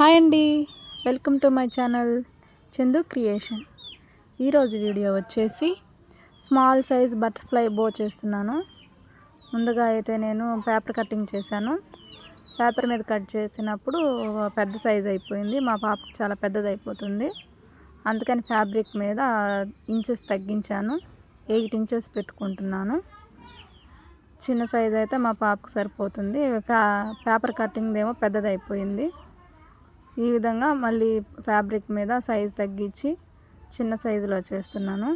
Hi అండి, welcome to my channel Chandu creation. ఈరోజు video వచ్చేసి స్మాల్ సైజ్ బటర్ఫ్లై బో చేస్తున్నాను. ముందుగా అయితే నేను పేపర్ కటింగ్ చేశాను. పేపర్ మీద కట్ చేసినప్పుడు పెద్ద సైజ్ అయిపోయింది. మా పాపకి చాలా పెద్దది అయిపోతుంది, అందుకని ఫ్యాబ్రిక్ మీద ఇంచెస్ తగ్గించాను. 8 ఇంచెస్ పెట్టుకుంటున్నాను. చిన్న సైజ్ అయితే మా పాపకు సరిపోతుంది. పేపర్ కటింగ్ ఏమో పెద్దది అయిపోయింది. ఈ విధంగా మళ్ళీ ఫ్యాబ్రిక్ మీద సైజ్ తగ్గించి చిన్న సైజులో చేస్తున్నాను.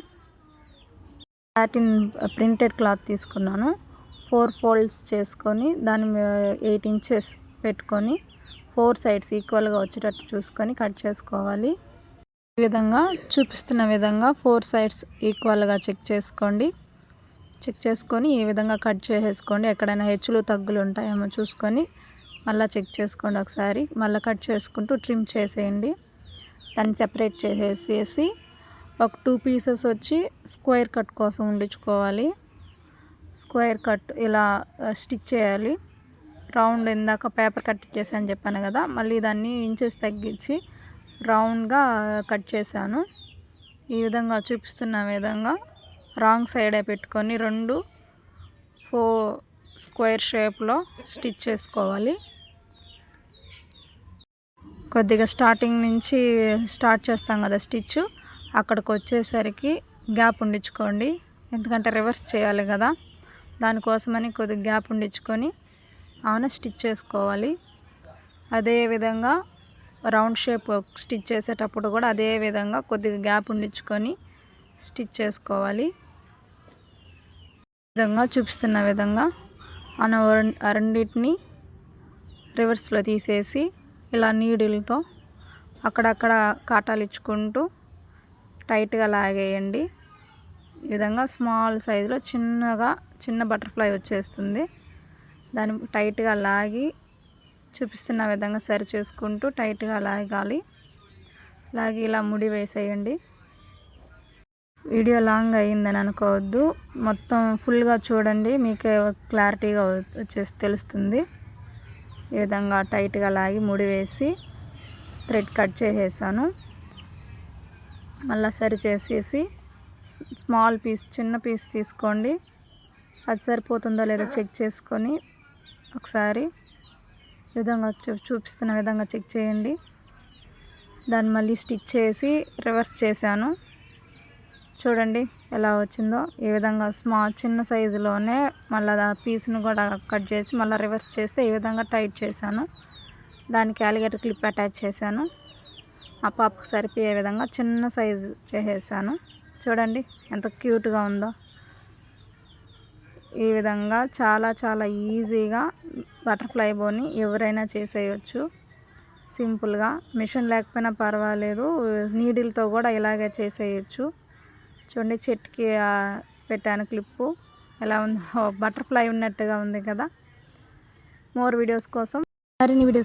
సాటిన్ ప్రింటెడ్ క్లాత్ తీసుకున్నాను. 4 ఫోల్డ్స్ చేసుకొని దాని 8 ఇంచెస్ పెట్టుకొని 4 సైడ్స్ ఈక్వల్గా వచ్చేటట్టు చూసుకొని కట్ చేసుకోవాలి. ఈ విధంగా చూపిస్తున్న విధంగా 4 సైడ్స్ ఈక్వల్గా చెక్ చేసుకోండి. చెక్ చేసుకొని ఈ విధంగా కట్ చేసేసుకోండి. ఎక్కడైనా హెచ్చులు తగ్గులు ఉంటాయేమో చూసుకొని మళ్ళీ చెక్ చేసుకోండి. ఒకసారి మళ్ళీ కట్ చేసుకుంటూ ట్రిమ్ చేసేయండి. దాన్ని సెపరేట్ చేసేసి ఒక 2 పీసెస్ వచ్చి స్క్వేర్ కట్ కోసం ఉండించుకోవాలి. స్క్వేర్ కట్ ఇలా స్టిచ్ చేయాలి. రౌండ్ ఇందాక పేపర్ కట్ చేశాను చెప్పాను కదా, మళ్ళీ దాన్ని ఇంచెస్ తగ్గించి రౌండ్గా కట్ చేశాను. ఈ విధంగా చూపిస్తున్న విధంగా రాంగ్ సైడే పెట్టుకొని 2 4 స్క్వేర్ షేప్లో స్టిచ్ చేసుకోవాలి. కొద్దిగా స్టార్టింగ్ నుంచి స్టార్ట్ చేస్తాం కదా స్టిచ్, అక్కడికి వచ్చేసరికి గ్యాప్ ఉండించుకోండి. ఎందుకంటే రివర్స్ చేయాలి కదా, దానికోసమని కొద్దిగా గ్యాప్ ఉండించుకొని స్టిచ్ చేసుకోవాలి. అదేవిధంగా రౌండ్ షేప్ స్టిచ్ చేసేటప్పుడు కూడా అదే విధంగా కొద్దిగా గ్యాప్ ఉండించుకొని స్టిచ్ చేసుకోవాలి. విధంగా చూపిస్తున్న విధంగా మనం రెండింటిని రివర్స్లో తీసేసి ఇలా నీడిల్తో అక్కడక్కడ కాటాలు ఇచ్చుకుంటూ టైట్గా లాగేయండి. ఈ విధంగా స్మాల్ సైజులో చిన్న బటర్ఫ్లై వచ్చేస్తుంది. దాన్ని టైట్గా లాగి చూపిస్తున్న విధంగా సరి చేసుకుంటూ టైట్గా లాగాలి. లాగి ఇలా ముడి వేసేయండి. వీడియో లాంగ్ అయ్యిందని అనుకోవద్దు, మొత్తం ఫుల్గా చూడండి, మీకే క్లారిటీగా తెలుస్తుంది. ఈ విధంగా టైట్గా లాగి ముడి వేసి థ్రెడ్ కట్ చేసేసాను. మళ్ళీ సరి చేసేసి స్మాల్ పీస్ చిన్న పీస్ తీసుకోండి. అది సరిపోతుందో లేదో చెక్ చేసుకొని ఒకసారి ఈ విధంగా చూపిస్తున్న విధంగా చెక్ చేయండి. దాన్ని మళ్ళీ స్టిచ్ చేసి రివర్స్ చేశాను. చూడండి ఎలా వచ్చిందో. ఈ విధంగా చిన్న సైజులోనే మళ్ళీ ఆ పీస్ని కూడా కట్ చేసి మళ్ళీ రివర్స్ చేస్తే ఈ విధంగా టైట్ చేశాను. దానికి అలిగేటర్ క్లిప్ అటాచ్ చేశాను. ఆ పాపకు సరిపోయే విధంగా చిన్న సైజు చేసేసాను. చూడండి ఎంత క్యూట్గా ఉందో. ఈ విధంగా చాలా చాలా ఈజీగా బటర్ఫ్లై బోని ఎవరైనా చేసేయచ్చు. సింపుల్గా మిషన్ లేకపోయినా పర్వాలేదు, నీడిల్తో కూడా ఇలాగే చేసేయచ్చు. చూడండి చెట్టుకి పెట్టాను క్లిప్పు, ఎలా ఉందో బటర్ఫ్లై ఉన్నట్టుగా ఉంది కదా. మోర్ వీడియోస్ కోసం మరిన్ని వీడియోస్